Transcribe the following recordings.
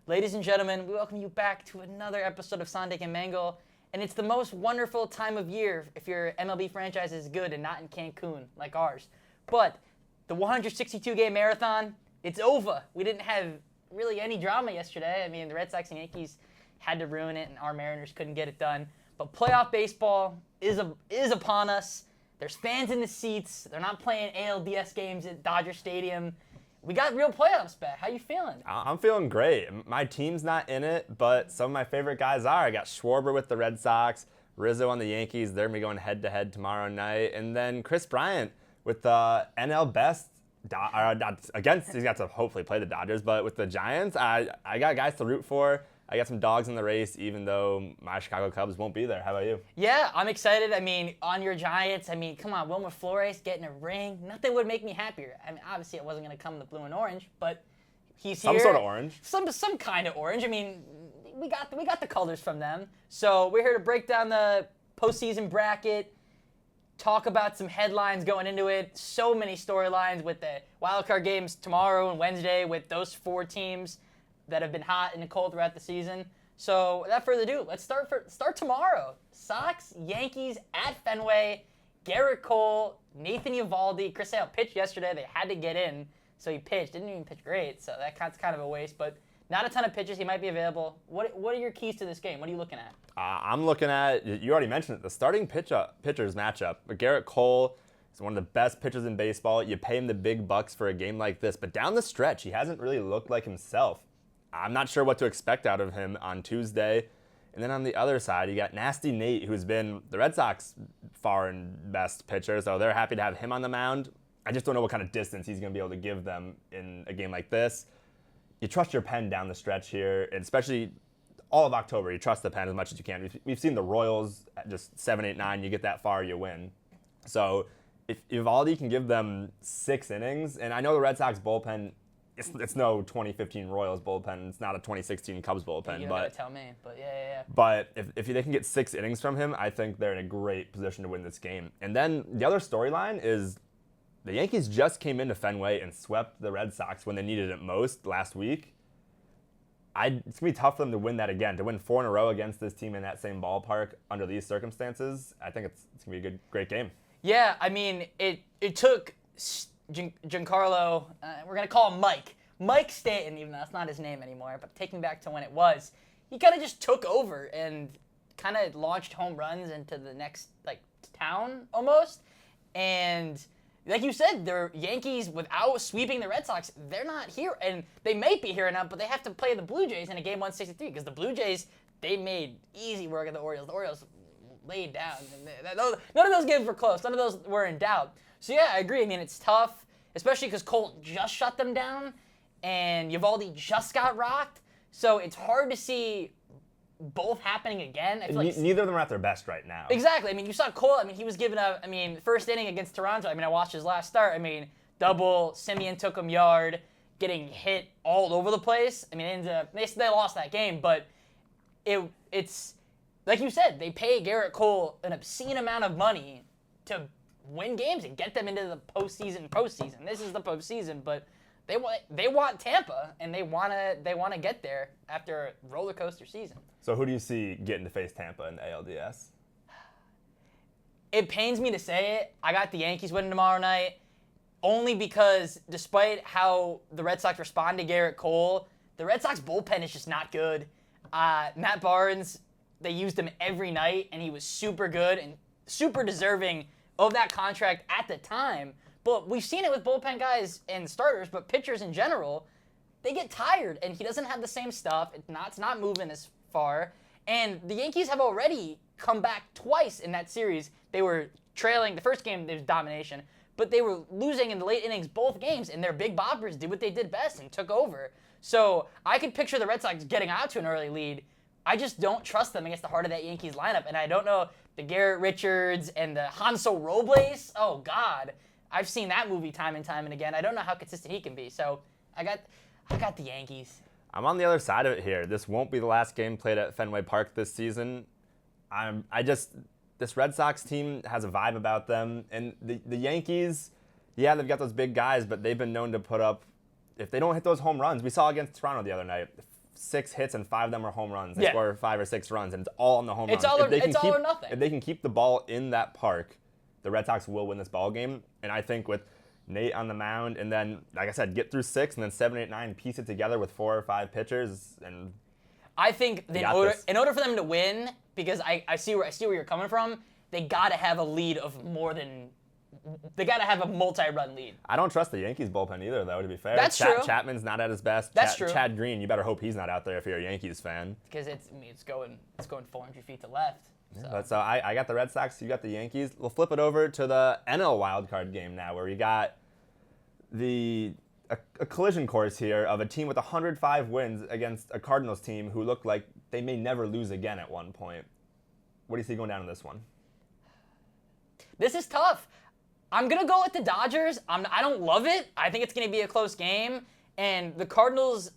Ladies and gentlemen, we welcome you back to another episode of Sondik and Mengel. And it's the most wonderful time of year if your MLB franchise is good and not in Cancun like ours. But the 162-game marathon, it's over. We didn't have really any drama yesterday. I mean, the Red Sox and Yankees had to ruin it, and our Mariners couldn't get it done. But playoff baseball is upon us. There's fans in the seats. They're not playing ALDS games at Dodger Stadium. We got real playoffs back. How you feeling? I'm feeling great. My team's not in it, but some of my favorite guys are. I got Schwarber with the Red Sox, Rizzo on the Yankees. They're going to be going head-to-head tomorrow night. And then Chris Bryant with the NL Best against, he's got to hopefully play the Dodgers, but with the Giants, I got guys to root for. I got some dogs in the race, even though my Chicago Cubs won't be there. How about you? Yeah, I'm excited. I mean, on your Giants, come on, Wilmer Flores getting a ring. Nothing would make me happier. I mean, obviously, it wasn't going to come in the blue and orange, but he's here. Some sort of orange. Some kind of orange. I mean, we got the colors from them. So we're here to break down the postseason bracket, talk about some headlines going into it. So many storylines with the wildcard games tomorrow and Wednesday with those four teams that have been hot and cold throughout the season. So without further ado, let's start tomorrow. Sox, Yankees at Fenway. Garrett Cole, Nathan Eovaldi. Chris Sale pitched yesterday. They had to get in, so he pitched. Didn't even pitch great, so that's kind of a waste. But not a ton of pitches. He might be available. What are your keys to this game? What are you looking at? I'm looking at, you already mentioned it, the starting pitchers matchup. Garrett Cole is one of the best pitchers in baseball. You pay him the big bucks for a game like this, but down the stretch, he hasn't really looked like himself. I'm not sure what to expect out of him on Tuesday. And then on the other side, you got Nasty Nate, who's been the Red Sox far and best pitcher, so they're happy to have him on the mound. I just don't know what kind of distance he's going to be able to give them in a game like this. You trust your pen down the stretch here, and especially all of October, you trust the pen as much as you can. We've seen the Royals at just 7, 8, 9. You get that far, you win. So if Eovaldi can give them 6 innings, and I know the Red Sox bullpen, it's no 2015 Royals bullpen. It's not a 2016 Cubs bullpen. You don't gotta tell me, but yeah. But if they can get 6 innings from him, I think they're in a great position to win this game. And then the other storyline is the Yankees just came into Fenway and swept the Red Sox when they needed it most last week. It's going to be tough for them to win that again. To win 4 in a row against this team in that same ballpark under these circumstances, I think it's going to be a great game. Yeah, I mean, it took Giancarlo, we're going to call him Mike Stanton, even though that's not his name anymore, but taking back to when it was, he kind of just took over and kind of launched home runs into the next town almost. And like you said, the Yankees, without sweeping the Red Sox, they're not here. And they may be here enough, but they have to play the Blue Jays in a game 163 because the Blue Jays, they made easy work of the Orioles. The Orioles laid down. None of those games were close. None of those were in doubt. So yeah, I agree. I mean, it's tough, especially because Cole just shut them down and Eovaldi just got rocked. So it's hard to see both happening again. I feel like neither of them are at their best right now. Exactly. I mean, you saw Cole. I mean, he was giving up. I mean, first inning against Toronto. I mean, I watched his last start. I mean, double. Simeon took him yard, getting hit all over the place. I mean, they lost that game, but it's like you said. They pay Garrett Cole an obscene amount of money to win games and get them into the postseason. This is the postseason, but they want Tampa, and they want to get there after a roller coaster season. So who do you see getting to face Tampa in the ALDS? It pains me to say it. I got the Yankees winning tomorrow night, only because despite how the Red Sox respond to Garrett Cole, the Red Sox bullpen is just not good. Matt Barnes, they used him every night, and he was super good and super deserving of that contract at the time. But we've seen it with bullpen guys and starters, but pitchers in general, they get tired, and he doesn't have the same stuff. It's not moving as far. And the Yankees have already come back twice in that series. They were trailing. The first game, there was domination, but they were losing in the late innings both games, and their big boppers did what they did best and took over. So I could picture the Red Sox getting out to an early lead. I just don't trust them against the heart of that Yankees lineup, and I don't know the Garrett Richards and the Hansel Robles. Oh, God. I've seen that movie time and time and again. I don't know how consistent he can be. So I got the Yankees. I'm on the other side of it here. This won't be the last game played at Fenway Park this season. This Red Sox team has a vibe about them. And the Yankees, yeah, they've got those big guys, but they've been known to put up, if they don't hit those home runs, we saw against Toronto the other night, 6 hits and 5 of them are home runs. They Yeah. score 5 or 6 runs, and it's all on the home It's runs. all or- If they can it's all keep- or nothing. If they can keep the ball in that park, the Red Sox will win this ball game. And I think with Nate on the mound, and then, like I said, get through 6, and then 7, 8, 9, piece it together with 4 or 5 pitchers, and I think They got this. in order for them to win, because I see where you're coming from, they got to have a lead of more than. They got to have a multi-run lead. I don't trust the Yankees bullpen either, though, to be fair. That's true. Chapman's not at his best. That's true. Chad Green, you better hope he's not out there if you're a Yankees fan. Because it's going 400 feet to left. So I got the Red Sox, you got the Yankees. We'll flip it over to the NL wildcard game now, where we got a collision course here of a team with 105 wins against a Cardinals team who look like they may never lose again at one point. What do you see going down in this one? This is tough. I'm going to go with the Dodgers. I don't love it. I think it's going to be a close game. And the Cardinals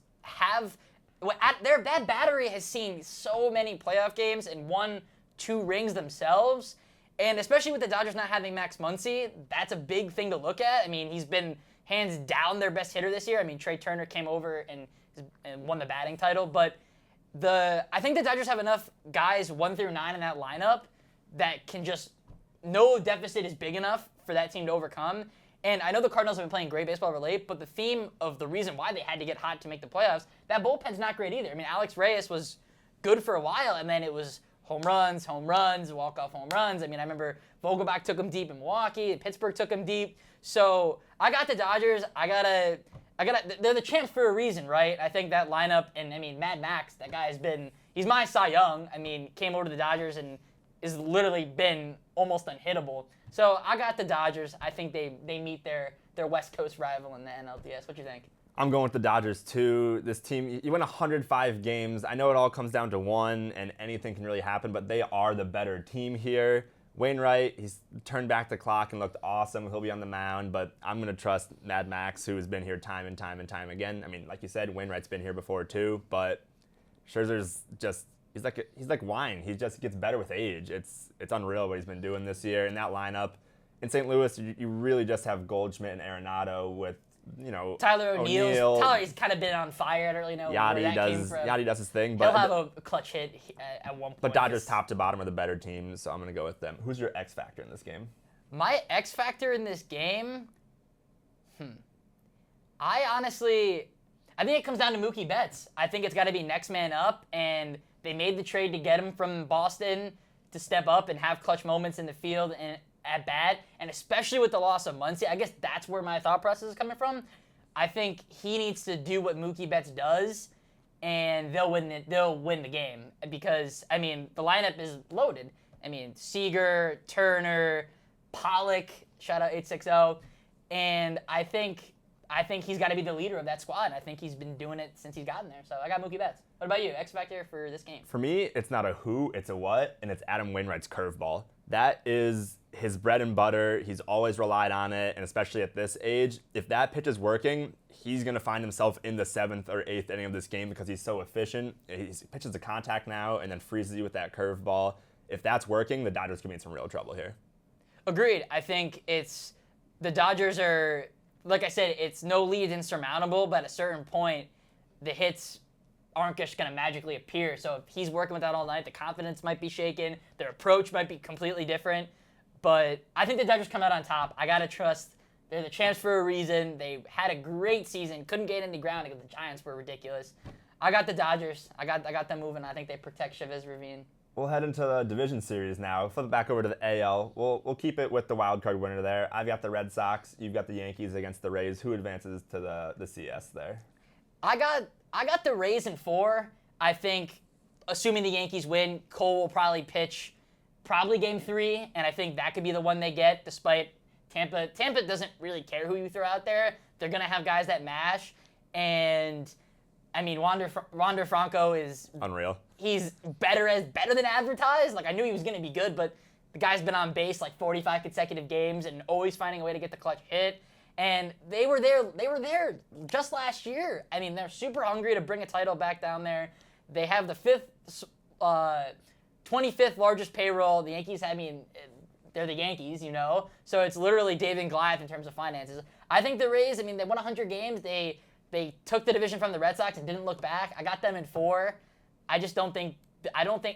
their bad battery has seen so many playoff games and won 2 rings themselves. And especially with the Dodgers not having Max Muncy, that's a big thing to look at. I mean, he's been hands down their best hitter this year. I mean, Trey Turner came over and won the batting title. But I think the Dodgers have enough guys 1 through 9 in that lineup that can just no deficit is big enough for that team to overcome. And I know the Cardinals have been playing great baseball of late, but the theme of the reason why they had to get hot to make the playoffs, that bullpen's not great either. I mean, Alex Reyes was good for a while, and then it was home runs, walk-off home runs. I mean, I remember Vogelbach took him deep in Milwaukee, and Pittsburgh took him deep. So I got the Dodgers. They're the champs for a reason, right? I think that lineup, and I mean, Mad Max, that guy he's my Cy Young. I mean, came over to the Dodgers and has literally been almost unhittable. So I got the Dodgers. I think they meet their West Coast rival in the NLDS. What do you think? I'm going with the Dodgers too. This team, you win 105 games. I know it all comes down to one, and anything can really happen, but they are the better team here. Wainwright, he's turned back the clock and looked awesome. He'll be on the mound, but I'm going to trust Mad Max, who has been here time and time and time again. I mean, like you said, Wainwright's been here before too, but Scherzer's just he's like wine. He just gets better with age. It's unreal what he's been doing this year in that lineup. In St. Louis, you really just have Goldschmidt and Arenado with, Tyler O'Neill. O'Neill. Tyler's kind of been on fire. I don't really know where that came from. Yachty does his thing. He'll But have a clutch hit at one point. But Dodgers top to bottom are the better team, so I'm going to go with them. Who's your X factor in this game? My X factor in this game? I think it comes down to Mookie Betts. I think it's got to be next man up, and they made the trade to get him from Boston to step up and have clutch moments in the field and at bat, and especially with the loss of Muncy. I guess that's where my thought process is coming from. I think he needs to do what Mookie Betts does, and they'll win the game because, I mean, the lineup is loaded. I mean, Seager, Turner, Pollock, shout out 860, and I think he's got to be the leader of that squad. I think he's been doing it since he's gotten there. So I got Mookie Betts. What about you? X factor for this game? For me, it's not a who, it's a what, and it's Adam Wainwright's curveball. That is his bread and butter. He's always relied on it, and especially at this age, if that pitch is working, he's going to find himself in the 7th or 8th inning of this game because he's so efficient. He pitches to contact now and then freezes you with that curveball. If that's working, the Dodgers could be in some real trouble here. Agreed. I think the Dodgers are, like I said, it's no lead insurmountable, but at a certain point, the hits aren't just going to magically appear. So if he's working with that all night, the confidence might be shaken, their approach might be completely different. But I think the Dodgers come out on top. I got to trust they're the champs for a reason. They had a great season, couldn't get into the ground because the Giants were ridiculous. I got the Dodgers. I got them moving. I think they protect Chavez Ravine. We'll head into the division series now. Flip it back over to the AL. We'll keep it with the wild card winner there. I've got the Red Sox. You've got the Yankees against the Rays. Who advances to the CS there? I got the Rays in 4. I think, assuming the Yankees win, Cole will probably pitch game 3, and I think that could be the one they get, despite Tampa. Tampa doesn't really care who you throw out there. They're going to have guys that mash, and, I mean, Wander Franco is unreal. He's better than advertised. Like, I knew he was going to be good, but the guy's been on base like 45 consecutive games and always finding a way to get the clutch hit. And they were there just last year. I mean, they're super hungry to bring a title back down there. They have the 25th largest payroll. The Yankees, they're the Yankees, So it's literally David and Goliath in terms of finances. I think the Rays, they won 100 games. They They took the division from the Red Sox and didn't look back. I got them in 4. I don't think,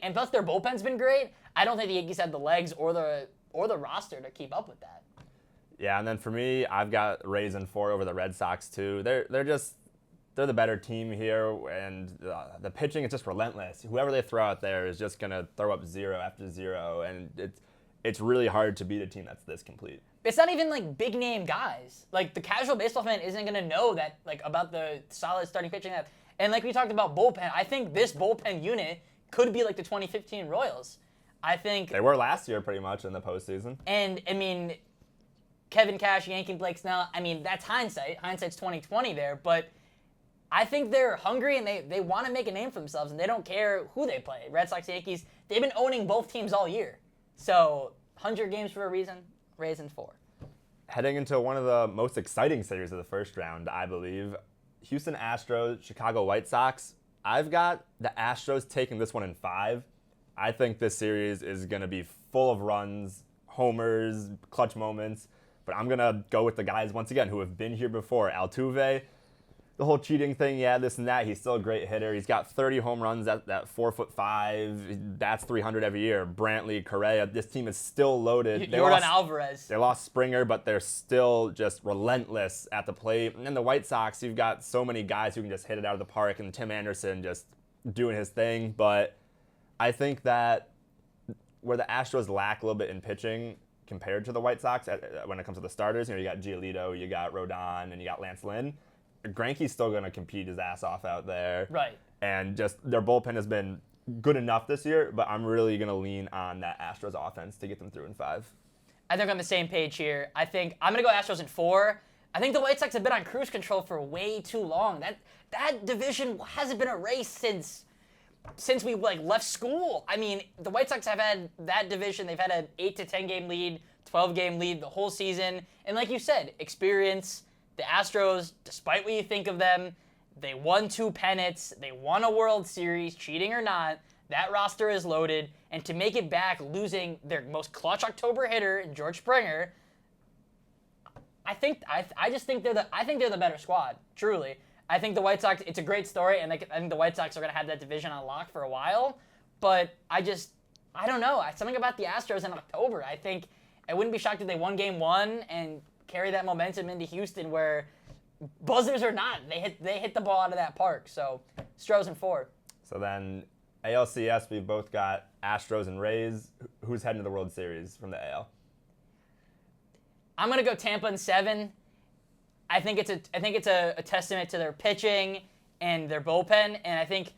and plus their bullpen's been great. I don't think the Yankees have the legs or the roster to keep up with that. Yeah, and then for me, I've got Rays in 4 over the Red Sox too. They're the better team here, and the pitching is just relentless. Whoever they throw out there is just gonna throw up 0 after 0, and it's really hard to beat a team that's this complete. It's not even like big name guys. Like the casual baseball fan isn't gonna know that like about the solid starting pitching they have. And like we talked about bullpen, I think this bullpen unit could be like the 2015 Royals. I think they were last year pretty much in the postseason. And I mean, Kevin Cash, Yankee Blake Snell. I mean, that's hindsight. Hindsight's 2020 there, but I think they're hungry and they want to make a name for themselves and they don't care who they play. Red Sox, Yankees. They've been owning both teams all year. So 100 games for a reason. Rays in 4. Heading into one of the most exciting series of the first round, I believe, Houston Astros, Chicago White Sox. I've got the Astros taking this one in 5. I think this series is going to be full of runs, homers, clutch moments, but I'm going to go with the guys, once again, who have been here before. Altuve, the whole cheating thing, yeah, this and that. He's still a great hitter. He's got 30 home runs at 4'5". That's 300 every year. Brantley, Correa, this team is still loaded. Jordan Alvarez. They lost Springer, but they're still just relentless at the plate. And then the White Sox, you've got so many guys who can just hit it out of the park, and Tim Anderson just doing his thing. But I think that where the Astros lack a little bit in pitching compared to the White Sox when it comes to the starters, you got Giolito, you got Rodon, and you got Lance Lynn. Greinke's still going to compete his ass off out there. Right. And just their bullpen has been good enough this year, but I'm really going to lean on that Astros offense to get them through in 5. I think we're on the same page here. I think I'm going to go Astros in 4. I think the White Sox have been on cruise control for way too long. That division hasn't been a race since we left school. I mean, the White Sox have had that division. They've had an 8 to 10 game lead, 12 game lead the whole season. And like you said, experience. The Astros, despite what you think of them, they won 2 pennants. They won a World Series, cheating or not. That roster is loaded. And to make it back, losing their most clutch October hitter, George Springer, I just think they're the better squad, truly. I think the White Sox, it's a great story, and I think the White Sox are going to have that division on lock for a while. But I don't know. Something about the Astros in October. I think I wouldn't be shocked if they won Game 1 and carry that momentum into Houston, where buzzers or not, they hit the ball out of that park. So Astros in 4. So then ALCS, we both got Astros and Rays. Who's heading to the World Series from the AL? I'm gonna go Tampa in 7. I think it's a testament to their pitching and their bullpen, and I think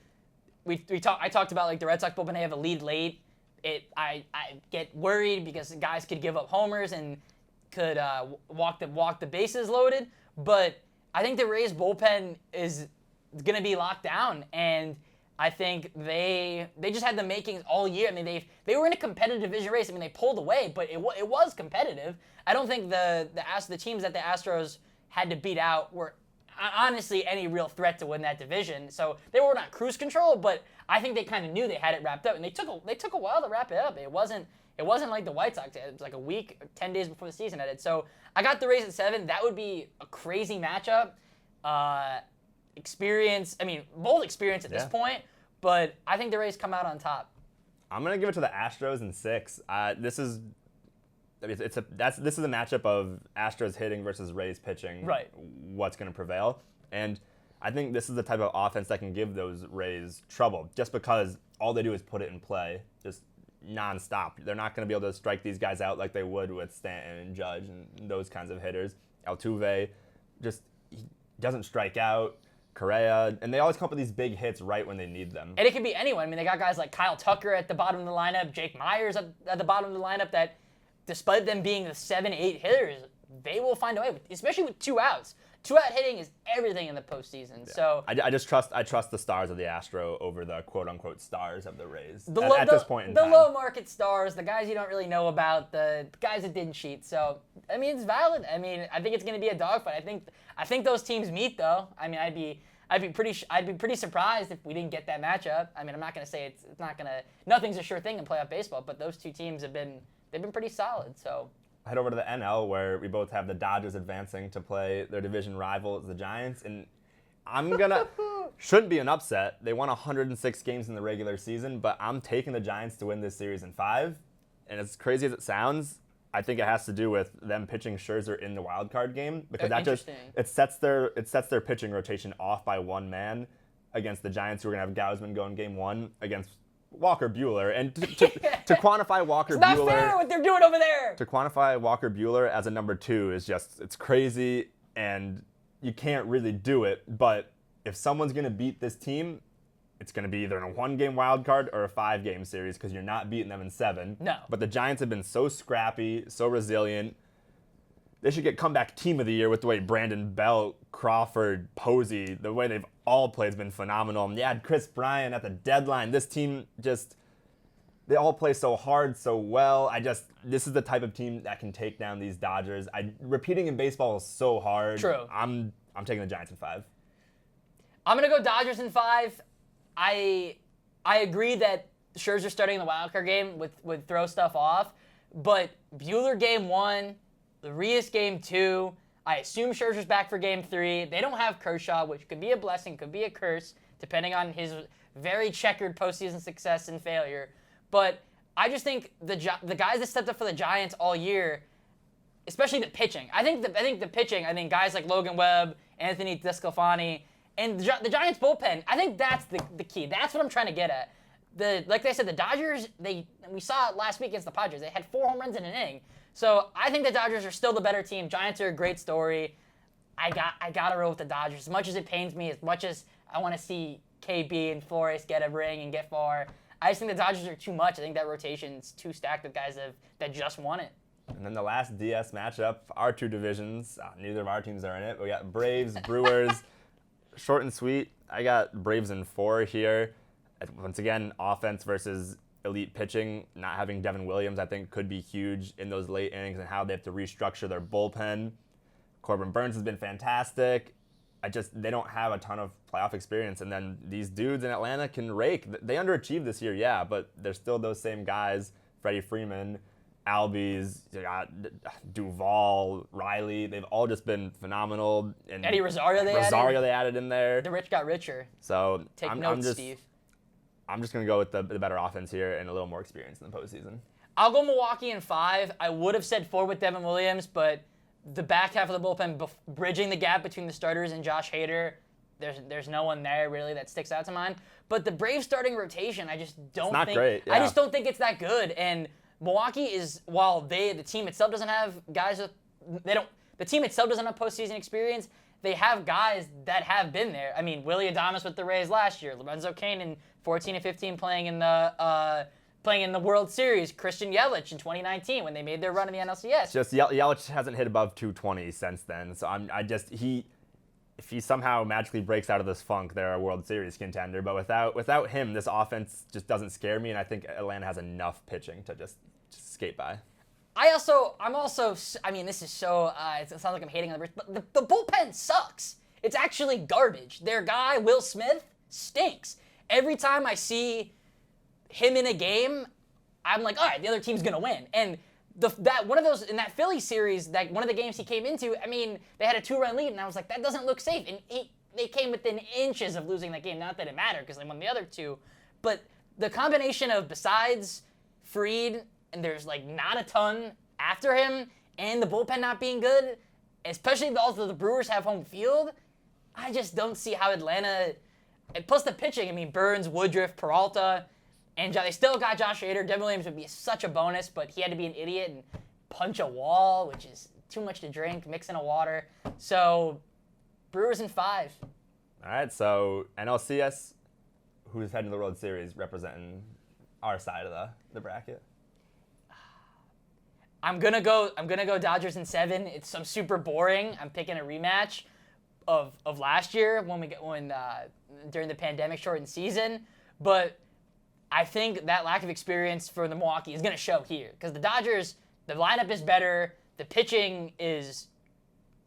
I talked about like the Red Sox bullpen. They have a lead late. I get worried because guys could give up homers and could walk the bases loaded, but I think the Rays bullpen is going to be locked down, and I think they just had the makings all year. I mean, they were in a competitive division race. I mean, they pulled away, but it was competitive. I don't think the teams that the Astros had to beat out were honestly any real threat to win that division. So they were not cruise control, but I think they kind of knew they had it wrapped up, and they took a while to wrap it up. It wasn't like the White Sox. It was like a week, 10 days before the season ended. So I got the Rays at 7. That would be a crazy matchup. Experience. I mean, bold experience at this point. But I think the Rays come out on top. I'm gonna give it to the Astros in 6. This is a matchup of Astros hitting versus Rays pitching. Right. What's gonna prevail? And I think this is the type of offense that can give those Rays trouble, just because all they do is put it in play, just nonstop. They're not going to be able to strike these guys out like they would with Stanton and Judge and those kinds of hitters. Altuve he doesn't strike out. Correa, and they always come up with these big hits right when they need them. And it could be anyone. I mean, they got guys like Kyle Tucker at the bottom of the lineup, Jake Myers at the bottom of the lineup that, despite them being the 7-8 hitters, they will find a way, especially with 2 outs. 2-out hitting is everything in the postseason. Yeah. So I trust the stars of the Astro over the quote unquote stars of the Rays at this point in time. The low market stars, the guys you don't really know about, the guys that didn't cheat. So I mean, it's valid. I mean, I think it's going to be a dogfight. I think those teams meet though. I mean, I'd be pretty surprised if we didn't get that matchup. I mean, I'm not going to say it's not going to. Nothing's a sure thing in playoff baseball, but those 2 teams they've been pretty solid. So. Head over to the NL, where we both have the Dodgers advancing to play their division rivals, the Giants. And Shouldn't be an upset. They won 106 games in the regular season, but I'm taking the Giants to win this series in 5. And as crazy as it sounds, I think it has to do with them pitching Scherzer in the wild card game, because it sets their pitching rotation off by one man against the Giants, who are going to have Gausman going game 1 against Walker Buehler. And to quantify Walker It's not Buehler, fair what they're doing over there. To quantify Walker Buehler as a number 2 is it's crazy, and you can't really do it. But if someone's going to beat this team, it's going to be either in a 1-game wild card or a 5-game series, because you're not beating them in 7. No. But the Giants have been so scrappy, so resilient. They should get comeback team of the year with the way Brandon Belt, Crawford, Posey, the way they've all played has been phenomenal. And they had Chris Bryant at the deadline. This team they all play so hard, so well. This is the type of team that can take down these Dodgers. Repeating in baseball is so hard. True. I'm taking the Giants in 5. I'm going to go Dodgers in 5. I agree that Scherzer starting in the wild card game would throw stuff off, but Buehler game 1, Urias game 2, I assume Scherzer's back for game 3. They don't have Kershaw, which could be a blessing, could be a curse, depending on his very checkered postseason success and failure. But I just think the guys that stepped up for the Giants all year, especially the pitching. I think the pitching. I think guys like Logan Webb, Anthony DeSclafani, and the Giants bullpen. I think that's the key. That's what I'm trying to get at. Like I said, the Dodgers. We saw it last week against the Padres. They had 4 home runs in an inning. So I think the Dodgers are still the better team. Giants are a great story. I gotta roll with the Dodgers. As much as it pains me, as much as I want to see KB and Flores get a ring and get far, I just think the Dodgers are too much. I think that rotation's too stacked with guys that just won it. And then the last DS matchup, our 2 divisions. Neither of our teams are in it. We got Braves, Brewers. Short and sweet. I got Braves in 4 here. Once again, offense versus elite pitching. Not having Devin Williams, I think, could be huge in those late innings and how they have to restructure their bullpen. Corbin Burns has been fantastic. They don't have a ton of playoff experience. And then these dudes in Atlanta can rake. They underachieved this year, yeah, but they're still those same guys. Freddie Freeman, Albies, Duvall, Riley. They've all just been phenomenal. And Eddie Rosario they added in there. The rich got richer. So Take notes, Steve. I'm just going to go with the better offense here and a little more experience in the postseason. I'll go Milwaukee in 5. I would have said 4 with Devin Williams, but the back half of the bullpen, bridging the gap between the starters and Josh Hader, there's no one there really that sticks out to mind. But the Braves starting rotation, I just don't think. It's not great. Yeah. I just don't think it's that good. And Milwaukee is, while the team itself doesn't have guys the team itself doesn't have postseason experience, they have guys that have been there. I mean, Willie Adames with the Rays last year, Lorenzo Cain in 14 and 15 playing in the World Series, Christian Yelich in 2019 when they made their run in the NLCS. Just Yelich hasn't hit above 220 since then. So if he somehow magically breaks out of this funk, they're a World Series contender. But without him, this offense just doesn't scare me, and I think Atlanta has enough pitching to just skate by. I mean, this is so, it sounds like I'm hating on the Braves, but the bullpen sucks. It's actually garbage. Their guy, Will Smith, stinks. Every time I see him in a game, I'm like, all right, the other team's going to win. And in that Philly series, that one of the games he came into, I mean, they had a 2-run lead, and I was like, that doesn't look safe. And they came within inches of losing that game. Not that it mattered, because they won the other 2. But the combination of, besides Fried, and there's like not a ton after him, and the bullpen not being good, especially also the Brewers have home field, I just don't see how Atlanta, and plus the pitching, I mean, Burns, Woodruff, Peralta, and they still got Josh Hader. Devin Williams would be such a bonus, but he had to be an idiot and punch a wall, which is too much to drink, mix in a water. So, Brewers in 5. All right, so NLCS, who's heading to the World Series representing our side of the bracket? I'm gonna go Dodgers in 7. It's some super boring. I'm picking a rematch of last year when during the pandemic shortened season. But I think that lack of experience for the Milwaukee is gonna show here, because the Dodgers, the lineup is better. The pitching is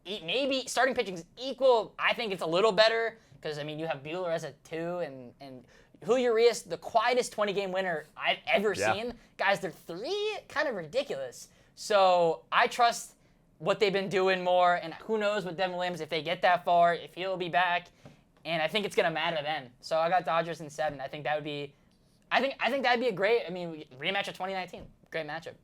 maybe starting pitching is equal. I think it's a little better because I mean you have Buehler as a 2 and Julio Urias, the quietest 20-game winner I've ever seen. Guys, they're 3, kind of ridiculous. So I trust what they've been doing more, and who knows with Devin Williams if they get that far, if he'll be back. and I think it's gonna matter then. So I got Dodgers in 7. I think that would be, I think that'd be a great. I mean, rematch of 2019. Great matchup.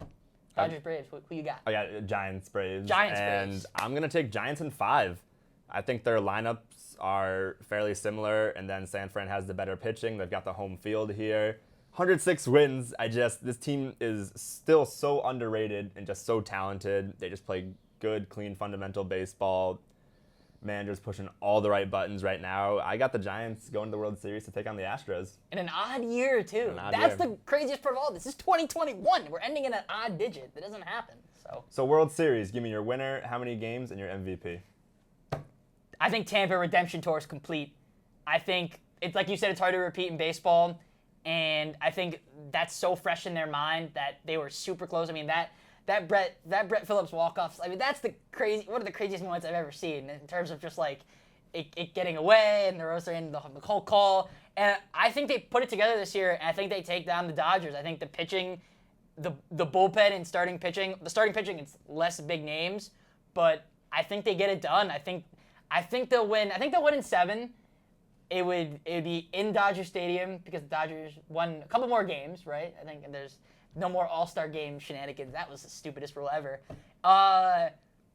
Dodgers Braves. Who you got? I got Giants Braves. Giants and Braves. I'm gonna take Giants in 5. I think their lineups are fairly similar, and then San Fran has the better pitching. They've got the home field here. 106 wins. This team is still so underrated and just so talented. They just play good, clean, fundamental baseball. Manager's pushing all the right buttons right now. I got the Giants going to the World Series to take on the Astros. In an odd year, too. An odd That's year. the craziest part of all this. This is 2021. We're ending in an odd digit. That doesn't happen. So World Series, give me your winner, how many games, and your MVP. I think Tampa redemption tour is complete. I think it's like you said, it's hard to repeat in baseball, and I think that's so fresh in their mind that they were super close. I mean that Brett Phillips walk-offs. I mean that's one of the craziest moments I've ever seen in terms of just like it getting away and the roaster and the whole call. And I think they put it together this year. And I think they take down the Dodgers. I think the pitching, the bullpen and starting pitching. The starting pitching is less big names, but I think they get it done. I think they'll win. I think they'll win in 7. It would be in Dodger Stadium because the Dodgers won a couple more games, right? I think there's no more All-Star Game shenanigans. That was the stupidest rule ever.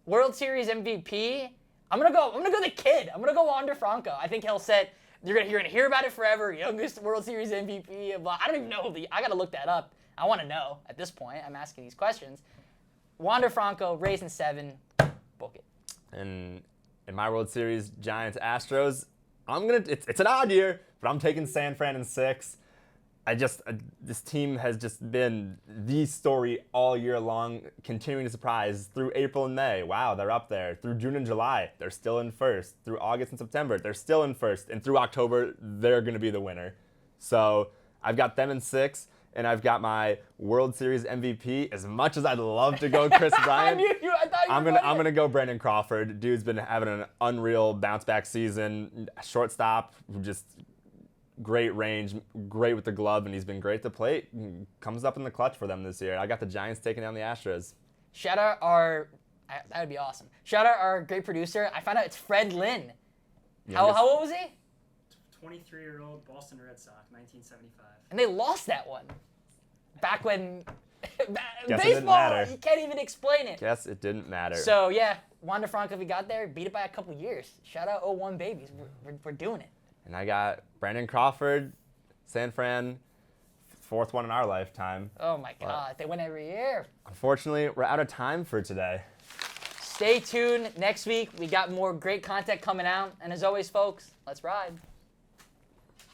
World Series MVP. I'm gonna go the kid. I'm gonna go Wander Franco. I think he'll set. You're gonna hear about it forever. Youngest World Series MVP. Blah. I don't even know I gotta look that up. I want to know at this point. I'm asking these questions. Wander Franco, Rays in 7. Book it. And in my World Series, Giants Astros, it's an odd year, but I'm taking San Fran in 6. This team has just been the story all year long, continuing to surprise through April and May. Wow, they're up there. Through June and July, they're still in first. Through August and September, they're still in first. And through October, they're going to be the winner. So I've got them in 6, and I've got my World Series MVP. As much as I'd love to go Chris Bryant, I'm gonna go Brandon Crawford. Dude's been having an unreal bounce back season. Shortstop, just great range, great with the glove, and he's been great at the plate. Comes up in the clutch for them this year. I got the Giants taking down the Astros. Shout out that would be awesome. Shout out our great producer. I found out it's Fred Lynn. How old was he? 23-year-old Boston Red Sox, 1975. And they lost that one. Back when Guess it didn't baseball, matter. you can't even explain it. Guess it didn't matter. So yeah, Wander Franco, if he got there, beat it by a couple years. Shout out 01 babies. We're doing it. And I got Brandon Crawford, San Fran, 4th one in our lifetime. Oh my God, they win every year. Unfortunately, we're out of time for today. Stay tuned. Next week, we got more great content coming out. And as always, folks, let's ride.